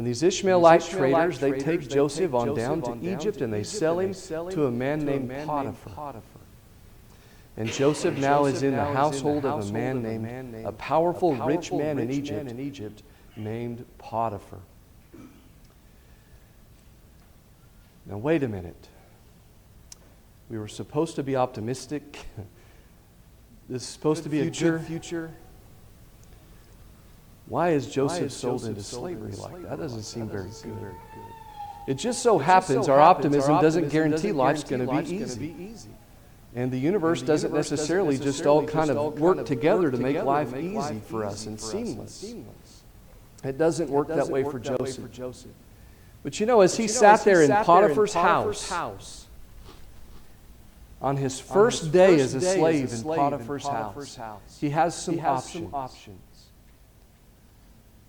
And these Ishmaelite traders, they take Joseph on down to Egypt and they sell him to a man named Potiphar. And Joseph now is in the household of a man named, a powerful rich man in Egypt named Potiphar. Now wait a minute. We were supposed to be optimistic. This is supposed to be a good future. Why is Joseph sold into slavery like that? That doesn't seem very good. It just so happens our optimism doesn't guarantee life's going to be easy. And the universe doesn't necessarily just all kind of work together to make life easy for us and seamless. It doesn't work that way for Joseph. But you know, as he sat there in Potiphar's house, on his first day as a slave in Potiphar's house, he has some options.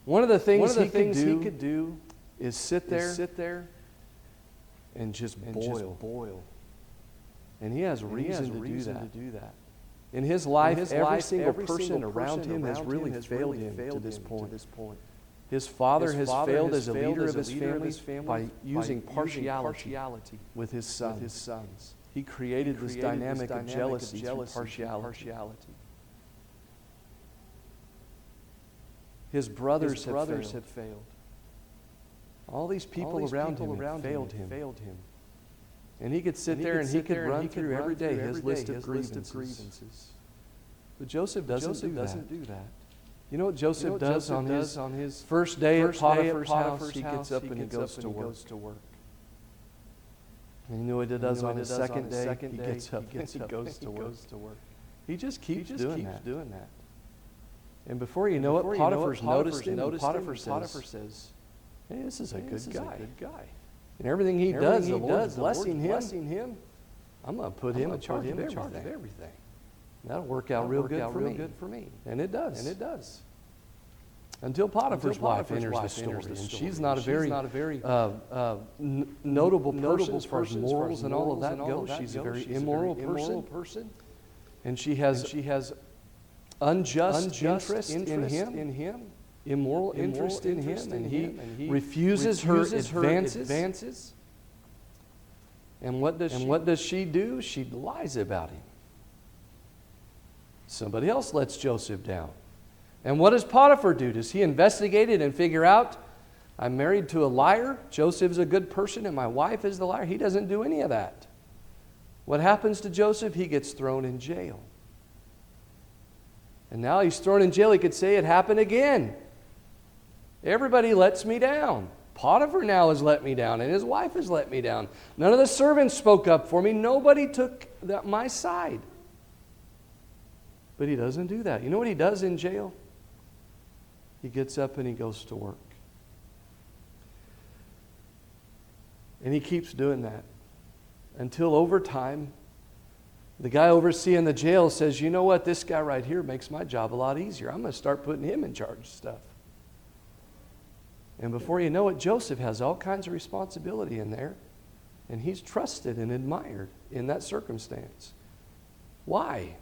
One of the things he could do is sit there and just boil. And he has reason to do that. In his life, every single person around him has really failed him to this point. His father has failed as a leader of his family by using partiality with his sons. He created this dynamic of jealousy through partiality. His brothers have failed. All these people around him have failed him. And he could sit there and he could run through every day his list of grievances. But Joseph doesn't do that. You know what Joseph does on his first day at Potiphar's house? He gets up and he goes to work. And you know what he does on his second day? He gets up and he goes to work. He just keeps doing that. And before you know it, Potiphar's noticed him, and Potiphar says, hey, this is a good guy. And everything he does, the Lord's blessing him. I'm going to put him in charge of everything. That'll work out real good for me. And it does. Until Potiphar's wife enters the story. And she's not a very notable person as far as morals and all of that goes. She's a very immoral person. And she has unjust interest in him, immoral interest in him, and he refuses her advances. And what does she do? She lies about him. Somebody else lets Joseph down. And what does Potiphar do? Does he investigate it and figure out, I'm married to a liar, Joseph's a good person, and my wife is the liar? He doesn't do any of that. What happens to Joseph? He gets thrown in jail. And now he's thrown in jail. He could say it happened again. Everybody lets me down. Potiphar now has let me down, and his wife has let me down. None of the servants spoke up for me. Nobody took my side. But he doesn't do that. You know what he does in jail? He gets up and he goes to work. And he keeps doing that until over time, the guy overseeing the jail says, you know what, this guy right here makes my job a lot easier. I'm going to start putting him in charge of stuff. And before you know it, Joseph has all kinds of responsibility in there. And he's trusted and admired in that circumstance. Why?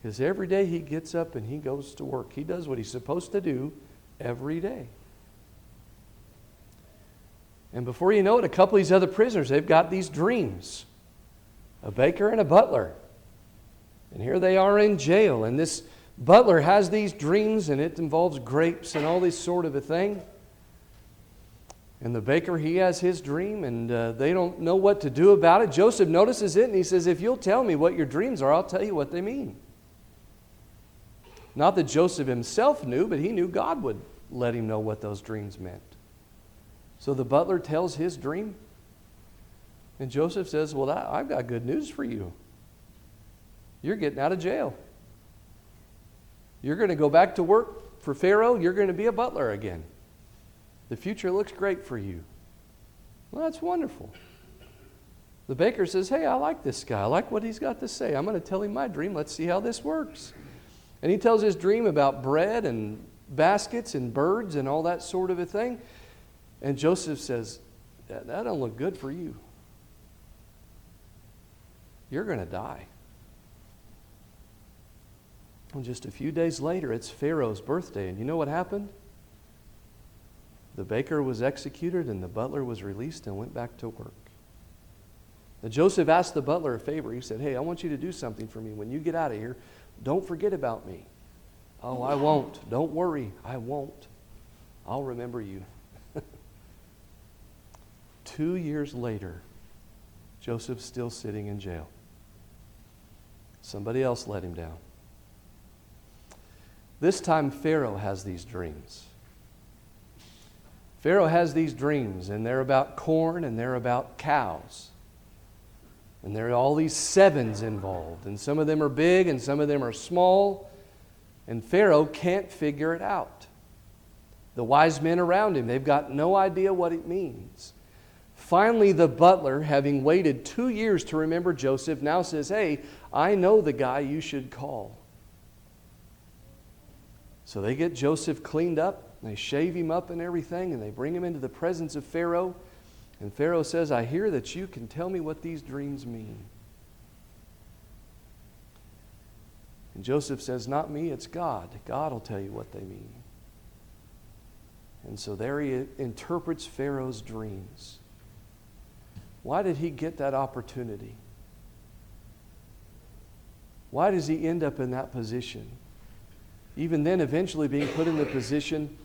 Because every day he gets up and he goes to work. He does what he's supposed to do every day. And before you know it, a couple of these other prisoners, they've got these dreams. A baker and a butler. And here they are in jail. And this butler has these dreams, and it involves grapes and all this sort of a thing. And the baker, he has his dream, and they don't know what to do about it. Joseph notices it, and he says, if you'll tell me what your dreams are, I'll tell you what they mean. Not that Joseph himself knew, but he knew God would let him know what those dreams meant. So the butler tells his dream, and Joseph says, well, I've got good news for you. You're getting out of jail. You're going to go back to work for Pharaoh. You're going to be a butler again. The future looks great for you. Well, that's wonderful. The baker says, hey, I like this guy. I like what he's got to say. I'm going to tell him my dream. Let's see how this works. And he tells his dream about bread and baskets and birds and all that sort of a thing. And Joseph says, that don't look good for you. You're going to die. And just a few days later, it's Pharaoh's birthday. And you know what happened? The baker was executed and the butler was released and went back to work. Now Joseph asked the butler a favor. He said, hey, I want you to do something for me. When you get out of here, don't forget about me. Oh, I won't. Don't worry. I won't. I'll remember you. 2 years later, Joseph's still sitting in jail. Somebody else let him down. This time Pharaoh has these dreams. Pharaoh has these dreams, and they're about corn and they're about cows. And there are all these sevens involved, and some of them are big and some of them are small, and Pharaoh can't figure it out. The wise men around him, they've got no idea what it means. Finally, the butler, having waited 2 years to remember Joseph, now says, hey, I know the guy you should call. So they get Joseph cleaned up, they shave him up and everything, and they bring him into the presence of Pharaoh. And Pharaoh says, I hear that you can tell me what these dreams mean. And Joseph says, not me, it's God. God will tell you what they mean. And so there he interprets Pharaoh's dreams. Why did he get that opportunity? Why does he end up in that position? Even then, eventually being put in the position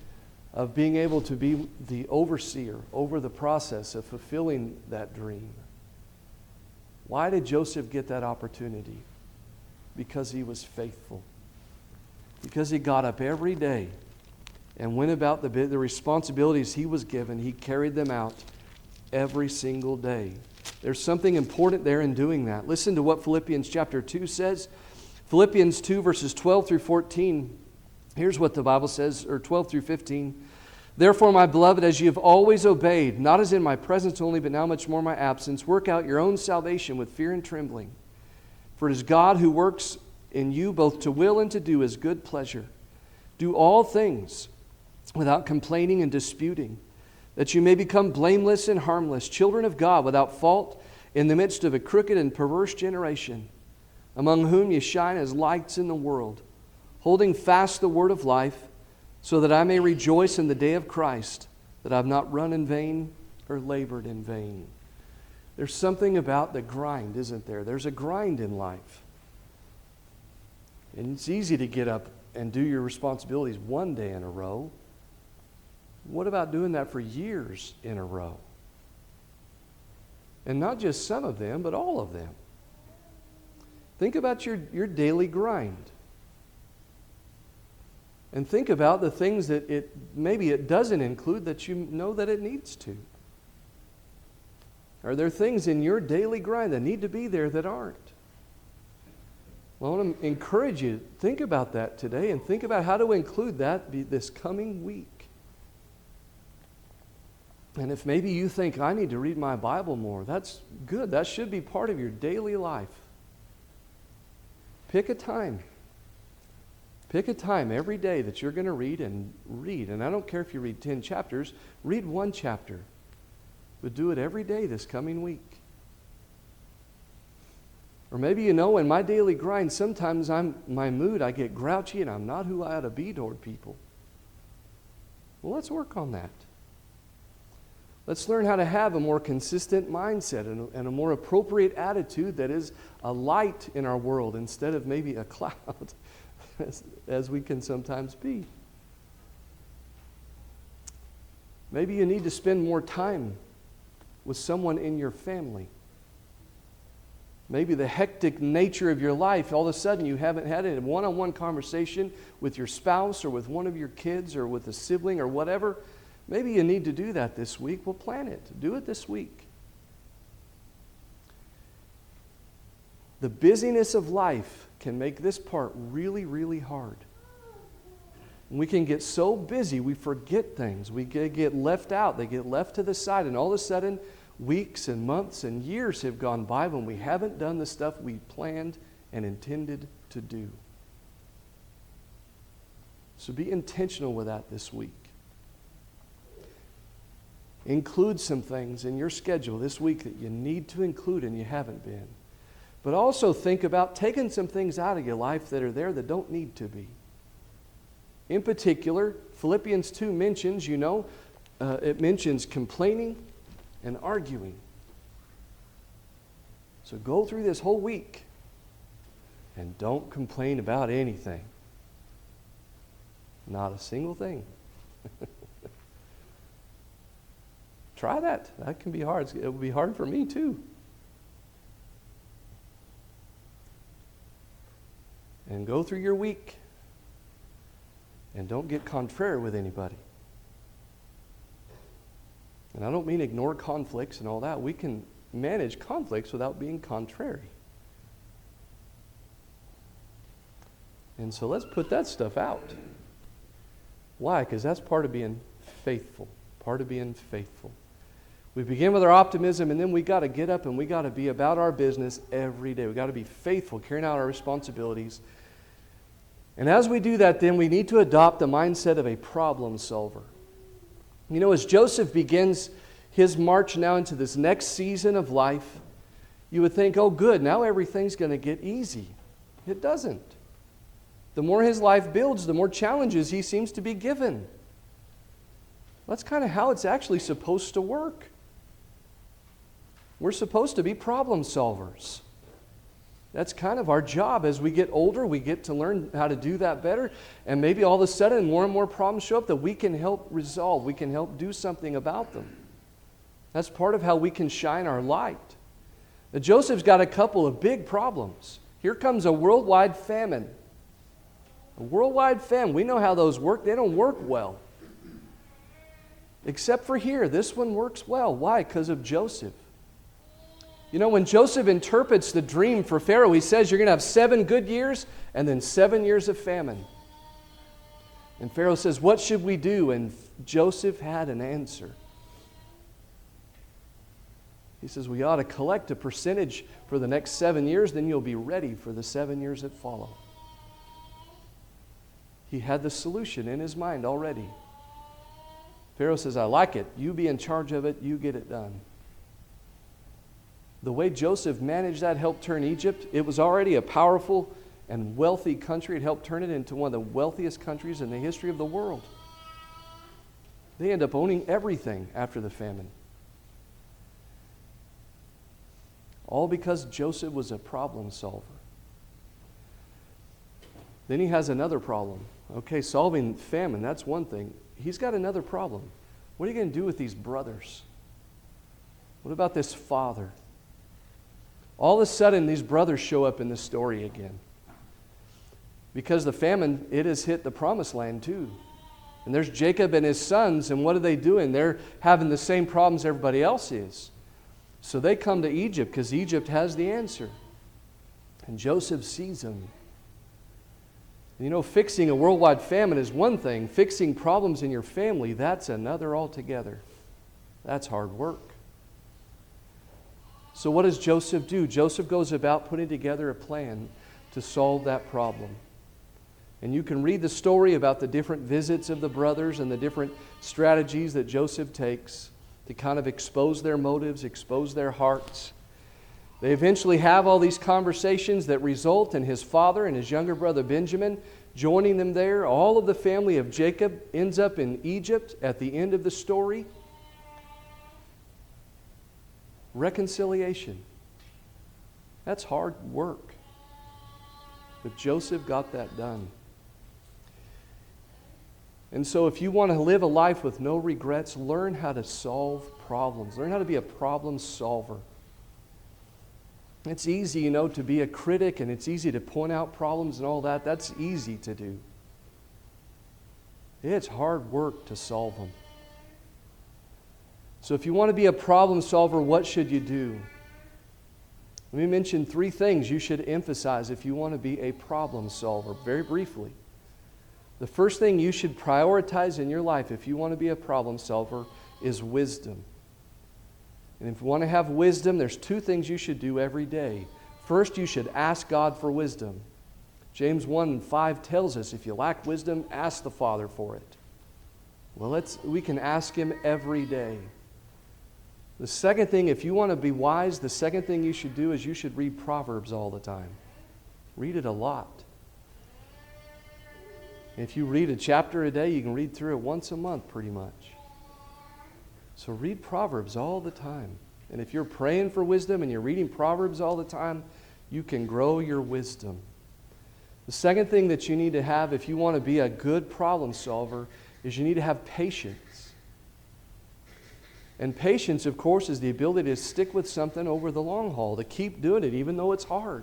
of being able to be the overseer over the process of fulfilling that dream. Why did Joseph get that opportunity? Because he was faithful. Because he got up every day and went about the responsibilities he was given. He carried them out every single day. There's something important there in doing that. Listen to what Philippians chapter 2 says. Philippians 2 verses 12 through 14. Here's what the Bible says, or 12 through 15. Therefore, my beloved, as you have always obeyed, not as in my presence only, but now much more in my absence, work out your own salvation with fear and trembling. For it is God who works in you both to will and to do his good pleasure. Do all things without complaining and disputing, that you may become blameless and harmless, children of God without fault in the midst of a crooked and perverse generation, among whom you shine as lights in the world, holding fast the word of life, so that I may rejoice in the day of Christ, that I have not run in vain or labored in vain. There's something about the grind, isn't there? There's a grind in life. And it's easy to get up and do your responsibilities one day in a row. What about doing that for years in a row? And not just some of them, but all of them. Think about your daily grind. And think about the things that maybe it doesn't include that you know that it needs to. Are there things in your daily grind that need to be there that aren't? Well, I want to encourage you to think about that today and think about how to include that this coming week. And if maybe you think, I need to read my Bible more, that's good. That should be part of your daily life. Pick a time. Pick a time every day that you're going to read. And I don't care if you read 10 chapters, read one chapter. But do it every day this coming week. Or maybe you know in my daily grind, sometimes my mood, I get grouchy and I'm not who I ought to be toward people. Well, let's work on that. Let's learn how to have a more consistent mindset and a more appropriate attitude that is a light in our world instead of maybe a cloud. As we can sometimes be. Maybe you need to spend more time with someone in your family. Maybe the hectic nature of your life, all of a sudden you haven't had a one-on-one conversation with your spouse or with one of your kids or with a sibling or whatever. Maybe you need to do that this week. Well, plan it. Do it this week. The busyness of life can make this part really, really hard. We can get so busy we forget things. We get left out. They get left to the side. And all of a sudden, weeks and months and years have gone by when we haven't done the stuff we planned and intended to do. So be intentional with that this week. Include some things in your schedule this week that you need to include and you haven't been. But also think about taking some things out of your life that are there that don't need to be. In particular, Philippians 2 mentions, it mentions complaining and arguing. So go through this whole week and don't complain about anything. Not a single thing. Try that. That can be hard. It will be hard for me too. And go through your week and don't get contrary with anybody. And I don't mean ignore conflicts and all that. We can manage conflicts without being contrary. And so let's put that stuff out. Why? Because that's part of being faithful. Part of being faithful. We begin with our optimism, and then we got to get up and we got to be about our business every day. We got to be faithful, carrying out our responsibilities. And as we do that, then we need to adopt the mindset of a problem solver. You know, as Joseph begins his march now into this next season of life, you would think, oh good, now everything's going to get easy. It doesn't. The more his life builds, the more challenges he seems to be given. That's kind of how it's actually supposed to work. We're supposed to be problem solvers. That's kind of our job. As we get older, we get to learn how to do that better. And maybe all of a sudden, more and more problems show up that we can help resolve. We can help do something about them. That's part of how we can shine our light. Now, Joseph's got a couple of big problems. Here comes a worldwide famine. A worldwide famine. We know how those work. They don't work well. Except for here. This one works well. Why? Because of Joseph. You know, when Joseph interprets the dream for Pharaoh, he says you're going to have 7 good years and then 7 years of famine. And Pharaoh says, what should we do? And Joseph had an answer. He says, we ought to collect a percentage for the next 7 years, then you'll be ready for the 7 years that follow. He had the solution in his mind already. Pharaoh says, I like it. You be in charge of it. You get it done. The way Joseph managed that helped turn Egypt. It was already a powerful and wealthy country. It helped turn it into one of the wealthiest countries in the history of the world. They end up owning everything after the famine. All because Joseph was a problem solver. Then he has another problem. Okay, solving famine, that's one thing. He's got another problem. What are you going to do with these brothers? What about this father? All of a sudden, these brothers show up in this story again. Because the famine, it has hit the promised land too. And there's Jacob and his sons, and what are they doing? They're having the same problems everybody else is. So they come to Egypt because Egypt has the answer. And Joseph sees them. You know, fixing a worldwide famine is one thing. Fixing problems in your family, that's another altogether. That's hard work. So what does Joseph do? Joseph goes about putting together a plan to solve that problem. And you can read the story about the different visits of the brothers and the different strategies that Joseph takes to kind of expose their motives, expose their hearts. They eventually have all these conversations that result in his father and his younger brother Benjamin joining them there. All of the family of Jacob ends up in Egypt at the end of the story. Reconciliation. That's hard work. But Joseph got that done. And so if you want to live a life with no regrets, learn how to solve problems. Learn how to be a problem solver. It's easy, you know, to be a critic, and it's easy to point out problems and all that. That's easy to do. It's hard work to solve them. So if you want to be a problem solver, what should you do? Let me mention 3 things you should emphasize if you want to be a problem solver, very briefly. The first thing you should prioritize in your life if you want to be a problem solver is wisdom. And if you want to have wisdom, there's 2 things you should do every day. First, you should ask God for wisdom. James 1:5 tells us, if you lack wisdom, ask the Father for it. Well, we can ask Him every day. The second thing, if you want to be wise, the second thing you should do is you should read Proverbs all the time. Read it a lot. If you read a chapter a day, you can read through it once a month pretty much. So read Proverbs all the time. And if you're praying for wisdom and you're reading Proverbs all the time, you can grow your wisdom. The second thing that you need to have if you want to be a good problem solver is you need to have patience. And patience, of course, is the ability to stick with something over the long haul, to keep doing it even though it's hard.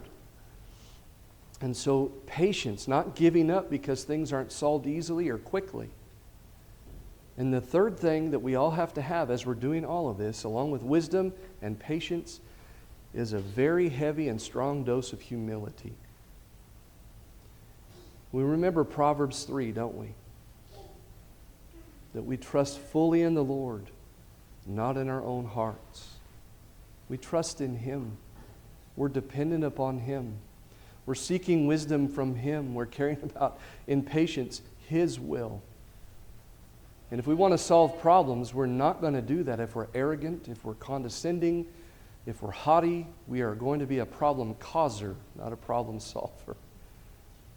And so patience, not giving up because things aren't solved easily or quickly. And the third thing that we all have to have as we're doing all of this, along with wisdom and patience, is a very heavy and strong dose of humility. We remember Proverbs 3, don't we? That we trust fully in the Lord, not in our own hearts. We trust in Him. We're dependent upon Him. We're seeking wisdom from Him. We're caring about, in patience, His will. And if we want to solve problems, we're not going to do that if we're arrogant, if we're condescending, if we're haughty. We are going to be a problem causer, not a problem solver.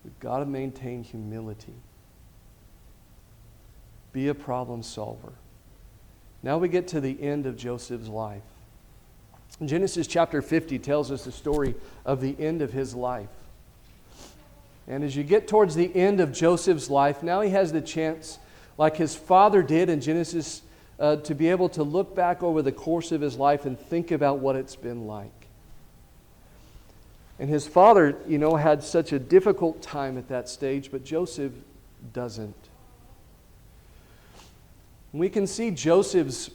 We've got to maintain humility. Be a problem solver. Now we get to the end of Joseph's life. Genesis chapter 50 tells us the story of the end of his life. And as you get towards the end of Joseph's life, now he has the chance, like his father did in Genesis, to be able to look back over the course of his life and think about what it's been like. And his father, had such a difficult time at that stage, but Joseph doesn't. We can see Joseph's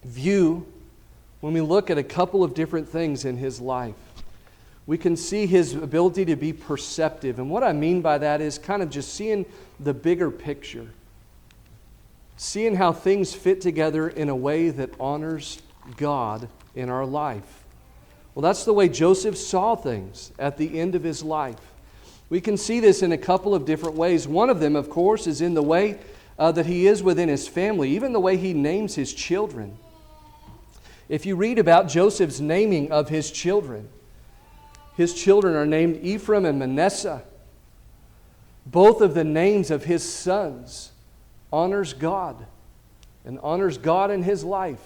view when we look at a couple of different things in his life. We can see his ability to be perceptive. And what I mean by that is kind of just seeing the bigger picture. Seeing how things fit together in a way that honors God in our life. Well, that's the way Joseph saw things at the end of his life. We can see this in a couple of different ways. One of them, of course, is in the way that he is within his family, even the way he names his children. If you read about Joseph's naming of his children are named Ephraim and Manasseh. Both of the names of his sons honors God and honors God in his life.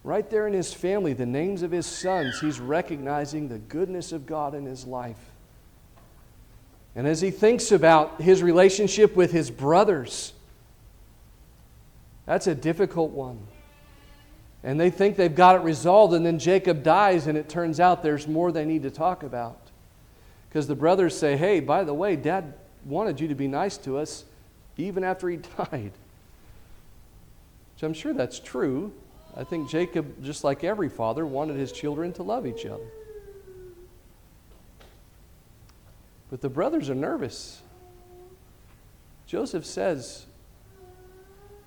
Right there in his family, the names of his sons, he's recognizing the goodness of God in his life. And as he thinks about his relationship with his brothers, that's a difficult one. And they think they've got it resolved, and then Jacob dies, and it turns out there's more they need to talk about. Because the brothers say, hey, by the way, Dad wanted you to be nice to us even after he died. Which I'm sure that's true. I think Jacob, just like every father, wanted his children to love each other. But the brothers are nervous. Joseph says,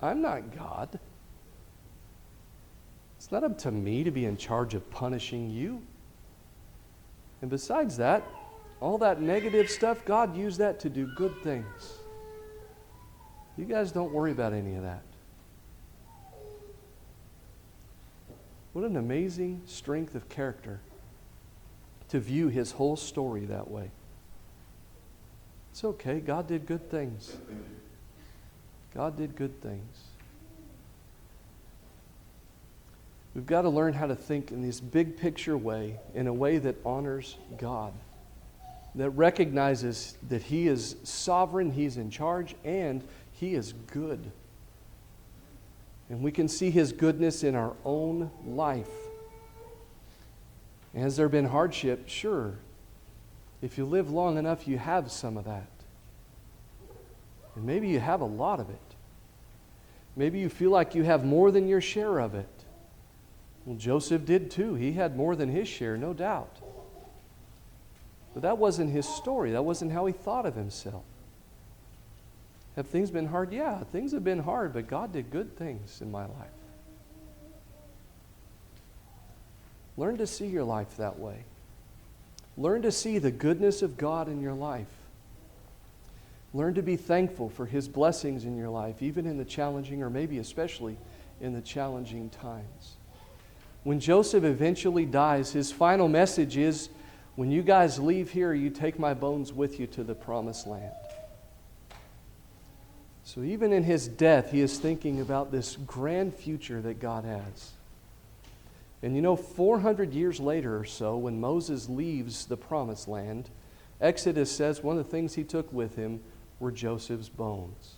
I'm not God. It's not up to me to be in charge of punishing you. And besides that, all that negative stuff, God used that to do good things. You guys don't worry about any of that. What an amazing strength of character to view his whole story that way. It's okay. God did good things. God did good things. We've got to learn how to think in this big picture way, in a way that honors God, that recognizes that He is sovereign, He's in charge, and He is good. And we can see His goodness in our own life. Has there been hardship? Sure. If you live long enough, you have some of that. And maybe you have a lot of it. Maybe you feel like you have more than your share of it. Well, Joseph did too. He had more than his share, no doubt. But that wasn't his story. That wasn't how he thought of himself. Have things been hard? Yeah, things have been hard, but God did good things in my life. Learn to see your life that way. Learn to see the goodness of God in your life. Learn to be thankful for His blessings in your life, even in the challenging, or maybe especially in the challenging times. When Joseph eventually dies, his final message is, when you guys leave here, you take my bones with you to the promised land. So even in his death, he is thinking about this grand future that God has. And 400 years later or so, when Moses leaves the promised land, Exodus says one of the things he took with him were Joseph's bones.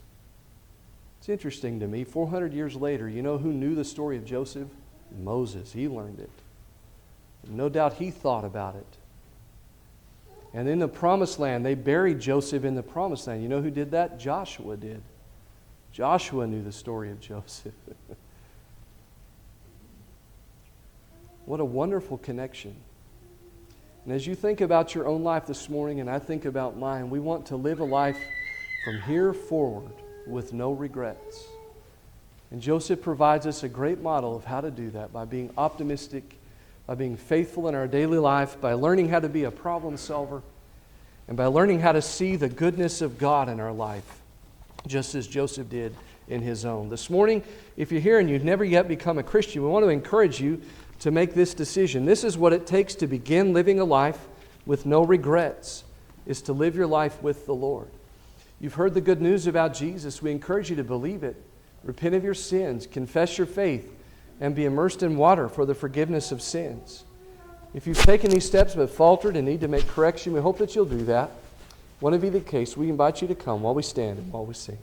It's interesting to me, 400 years later, you know who knew the story of Joseph? Moses. He learned it. No doubt he thought about it. And in the promised land, they buried Joseph in the promised land. You know who did that? Joshua did. Joshua knew the story of Joseph. What a wonderful connection. And as you think about your own life this morning, and I think about mine, we want to live a life from here forward with no regrets. And Joseph provides us a great model of how to do that by being optimistic, by being faithful in our daily life, by learning how to be a problem solver, and by learning how to see the goodness of God in our life, just as Joseph did in his own. This morning, if you're here and you've never yet become a Christian, we want to encourage you to make this decision. This is what it takes to begin living a life with no regrets, is to live your life with the Lord. You've heard the good news about Jesus. We encourage you to believe it. Repent of your sins, confess your faith, and be immersed in water for the forgiveness of sins. If you've taken these steps but faltered and need to make correction, we hope that you'll do that. Want to be the case, we invite you to come while we stand and while we sing.